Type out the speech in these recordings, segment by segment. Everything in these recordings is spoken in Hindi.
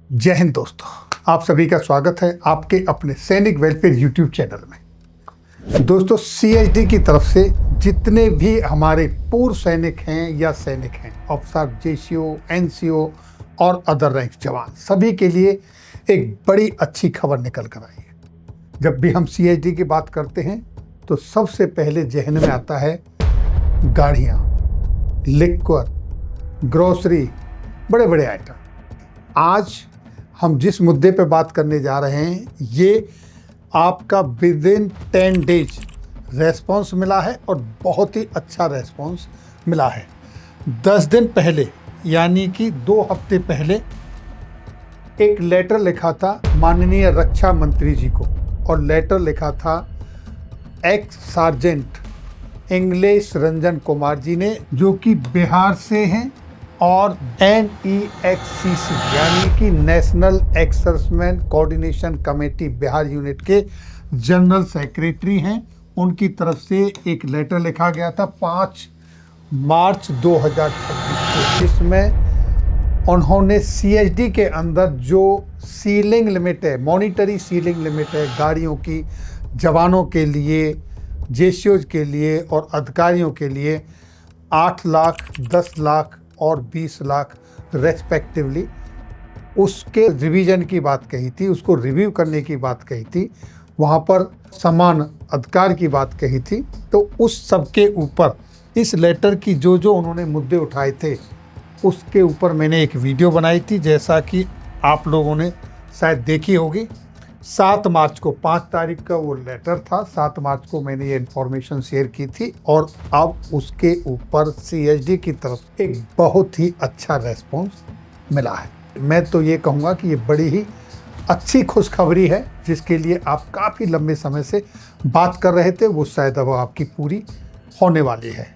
जय हिंद दोस्तों, आप सभी का स्वागत है आपके अपने सैनिक वेलफेयर यूट्यूब चैनल में। दोस्तों, सीएचडी की तरफ से जितने भी हमारे पूर्व सैनिक हैं या सैनिक हैं, अफसर, जेसीओ, एनसीओ और अदर रैंक जवान, सभी के लिए एक बड़ी अच्छी खबर निकल कर आई है। जब भी हम सीएचडी की बात करते हैं तो सबसे पहले जहन में आता है गाड़ियाँ, लिक्वर, ग्रोसरी, बड़े बड़े आइटम। आज हम जिस मुद्दे पे बात करने जा रहे हैं, ये आपका विद इन 10 डेज रेस्पॉन्स मिला है और बहुत ही अच्छा रेस्पॉन्स मिला है। 10 दिन पहले यानी कि 2 हफ्ते पहले एक लेटर लिखा था माननीय रक्षा मंत्री जी को, और लेटर लिखा था ex sergeant English Ranjan Kumar ji ने, जो कि बिहार से हैं और NEXCC यानी कि national ex servicemen coordination committee Bihar unit के जनरल सेक्रेटरी हैं। उनकी तरफ से एक लेटर लिखा गया था 5 मार्च 2026 को, जिसमें उन्होंने CHD के अंदर जो सीलिंग लिमिट है, मॉनिटरी सीलिंग लिमिट है गाड़ियों की, जवानों के लिए, जेसीओज के लिए और अधिकारियों के लिए 8 लाख, 10 लाख और 20 लाख रेस्पेक्टिवली, उसके रिवीजन की बात कही थी, उसको रिव्यू करने की बात कही थी, वहाँ पर समान अधिकार की बात कही थी। तो उस सब के ऊपर इस लेटर की जो जो उन्होंने मुद्दे उठाए थे उसके ऊपर मैंने एक वीडियो बनाई थी, जैसा कि आप लोगों ने शायद देखी होगी। 7 मार्च को, 5 तारीख का वो लेटर था, 7 मार्च को मैंने ये इन्फॉर्मेशन शेयर की थी और अब उसके ऊपर CHD की तरफ एक बहुत ही अच्छा रेस्पॉन्स मिला है। मैं तो ये कहूँगा कि ये बड़ी ही अच्छी खुशखबरी है, जिसके लिए आप काफ़ी लंबे समय से बात कर रहे थे, वो शायद अब आपकी पूरी होने वाली है।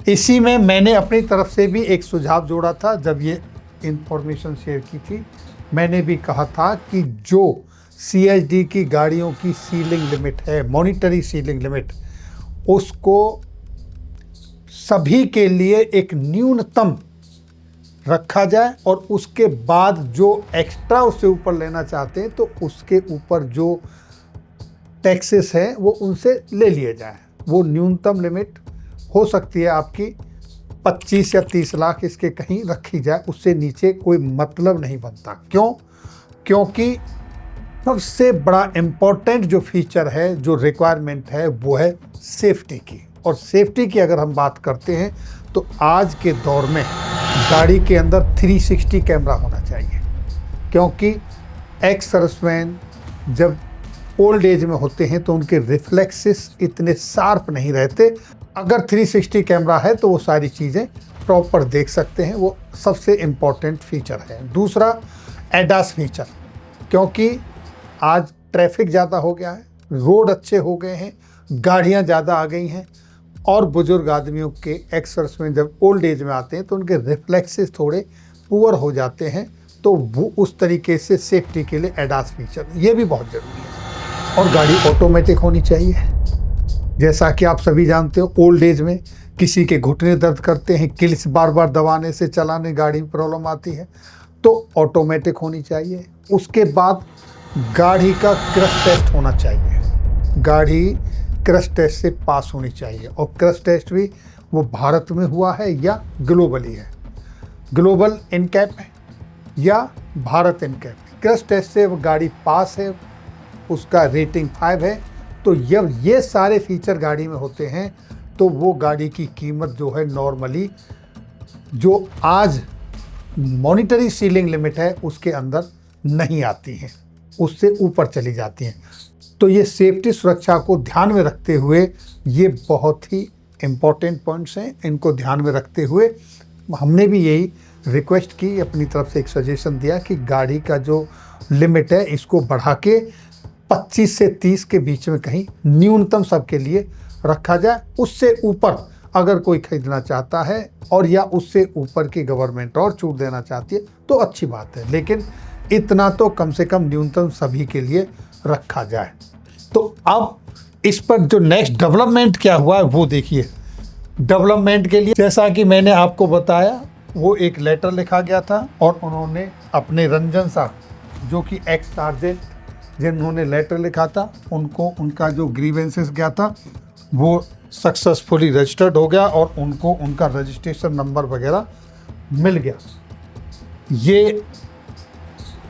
इसी में मैंने अपनी तरफ से भी एक सुझाव जोड़ा था। जब ये इन्फॉर्मेशन शेयर की थी, मैंने भी कहा था कि जो CHD की गाड़ियों की सीलिंग लिमिट है, मॉनिटरी सीलिंग लिमिट, उसको सभी के लिए एक न्यूनतम रखा जाए और उसके बाद जो एक्स्ट्रा उससे ऊपर लेना चाहते हैं तो उसके ऊपर जो टैक्सेस हैं वो उनसे ले लिए जाए। वो न्यूनतम लिमिट हो सकती है आपकी 25 या 30 लाख, इसके कहीं रखी जाए, उससे नीचे कोई मतलब नहीं बनता। क्यों? क्योंकि सबसे बड़ा इम्पोर्टेंट जो फीचर है, जो रिक्वायरमेंट है, वो है सेफ्टी की। और सेफ्टी की अगर हम बात करते हैं तो आज के दौर में गाड़ी के अंदर 360 कैमरा होना चाहिए, क्योंकि एक्स सर्विसमैन जब ओल्ड एज में होते हैं तो उनके रिफ्लेक्सेस इतने शार्प नहीं रहते। अगर 360 कैमरा है तो वो सारी चीज़ें प्रॉपर देख सकते हैं, वो सबसे इम्पोर्टेंट फीचर है। दूसरा, ADAS फीचर, क्योंकि आज ट्रैफिक ज़्यादा हो गया है, रोड अच्छे हो गए हैं, गाड़ियाँ ज़्यादा आ गई हैं, और बुजुर्ग आदमियों के एक्सर्स में जब ओल्ड एज में आते हैं तो उनके रिफ्लेक्सेस थोड़े पुअर हो जाते हैं, तो वो उस तरीके से सेफ्टी के लिए ADAS फीचर ये भी बहुत ज़रूरी है। और गाड़ी ऑटोमेटिक होनी चाहिए। जैसा कि आप सभी जानते हो, ओल्ड एज में किसी के घुटने दर्द करते हैं, किल्स बार बार दबाने से चलाने गाड़ी में प्रॉब्लम आती है, तो ऑटोमेटिक होनी चाहिए। उसके बाद गाड़ी का क्रश टेस्ट होना चाहिए, गाड़ी क्रश टेस्ट से पास होनी चाहिए, और क्रश टेस्ट भी वो भारत में हुआ है या ग्लोबली है, ग्लोबल इनकैप है या भारत इनकैप। क्रश टेस्ट से वो गाड़ी पास है, उसका रेटिंग 5 है। तो जब ये सारे फीचर गाड़ी में होते हैं तो वो गाड़ी की कीमत जो है नॉर्मली जो आज मॉनिटरी सीलिंग लिमिट है उसके अंदर नहीं आती हैं, उससे ऊपर चली जाती हैं। तो ये सेफ्टी सुरक्षा को ध्यान में रखते हुए ये बहुत ही इम्पोर्टेंट पॉइंट्स हैं। इनको ध्यान में रखते हुए हमने भी यही रिक्वेस्ट की, अपनी तरफ से एक सजेशन दिया कि गाड़ी का जो लिमिट है इसको बढ़ा के 25 से 30 के बीच में कहीं न्यूनतम सबके लिए रखा जाए। उससे ऊपर अगर कोई खरीदना चाहता है और या उससे ऊपर की गवर्नमेंट और छूट देना चाहती है तो अच्छी बात है, लेकिन इतना तो कम से कम न्यूनतम सभी के लिए रखा जाए। तो अब इस पर जो नेक्स्ट डेवलपमेंट क्या हुआ है वो देखिए। डेवलपमेंट के लिए जैसा कि मैंने आपको बताया, वो एक लेटर लिखा गया था और उन्होंने अपने रंजन साहब जो कि एक्स सार्जेंट जिन्होंने लेटर लिखा था, उनको उनका जो ग्रीवेंसेस गया था वो सक्सेसफुली रजिस्टर्ड हो गया और उनको उनका रजिस्ट्रेशन नंबर वगैरह मिल गया। ये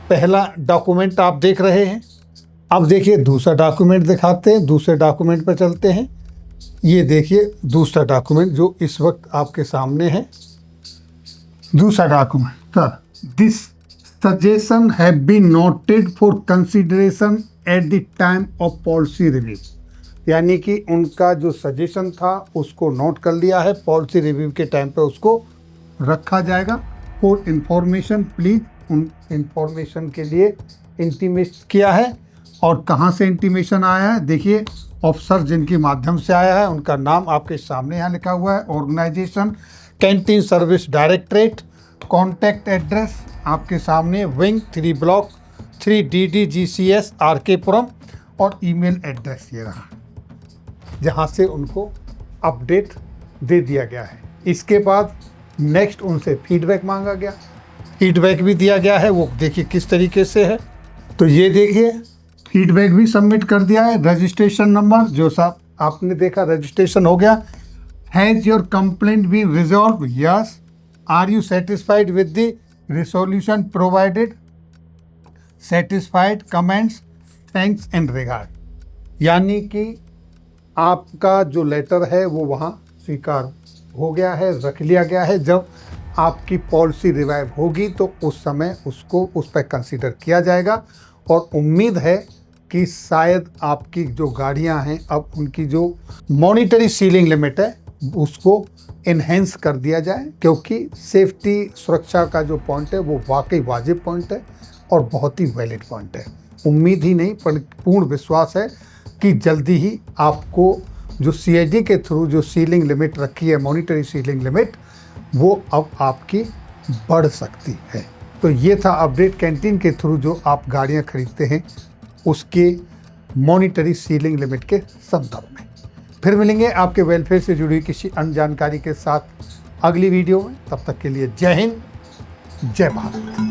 पहला डॉक्यूमेंट आप देख रहे हैं। अब देखिए दूसरा डॉक्यूमेंट दिखाते हैं, दूसरे डॉक्यूमेंट पर चलते हैं। ये देखिए दूसरा डॉक्यूमेंट जो इस वक्त आपके सामने है। दूसरा document, sir this suggestion have been noted for consideration at the time of policy review, यानी कि उनका जो सजेशन था उसको नोट कर लिया है, पॉलिसी रिव्यू के टाइम पे उसको रखा जाएगा। फॉर इंफॉर्मेशन प्लीज, उन इंफॉर्मेशन के लिए इंटीमेट किया है। और कहाँ से इंटीमेशन आया है, देखिए ऑफिसर जिनके माध्यम से आया है उनका नाम आपके सामने यहाँ लिखा हुआ है। Organization canteen service directorate, contact address आपके सामने wing 3 block 3 DDGCS RK Puram, और ईमेल एड्रेस ये रहा जहाँ से उनको अपडेट दे दिया गया है। इसके बाद नेक्स्ट उनसे फीडबैक मांगा गया, फीडबैक भी दिया गया है, वो देखिए किस तरीके से है। तो ये देखिए फीडबैक भी सबमिट कर दिया है। रजिस्ट्रेशन नंबर जो साहब आपने देखा रजिस्ट्रेशन हो गया। Has your complaint been resolve? Yes. Are you satisfied with the resolution provided? Satisfied, comments, thanks and regard, यानी कि आपका जो लेटर है वो वहाँ स्वीकार हो गया है, रख लिया गया है। जब आपकी पॉलिसी रिवाइव होगी तो उस समय उसको उस पर कंसीडर किया जाएगा। और उम्मीद है कि शायद आपकी जो गाड़ियां हैं अब उनकी जो मॉनिटरी सीलिंग लिमिट है उसको इन्हेंस कर दिया जाए, क्योंकि सेफ्टी सुरक्षा का जो पॉइंट है वो वाकई वाजिब पॉइंट है और बहुत ही वैलिड पॉइंट है। उम्मीद ही नहीं पर पूर्ण विश्वास है कि जल्दी ही आपको जो CID के थ्रू जो सीलिंग लिमिट रखी है, मॉनिटरी सीलिंग लिमिट, वो अब आपकी बढ़ सकती है। तो ये था अपडेट कैंटीन के थ्रू जो आप गाड़ियां खरीदते हैं उसके मॉनिटरी सीलिंग लिमिट के संदर्भ में। फिर मिलेंगे आपके वेलफेयर से जुड़ी किसी अन्य जानकारी के साथ अगली वीडियो में। तब तक के लिए जय हिंद, जय भारत।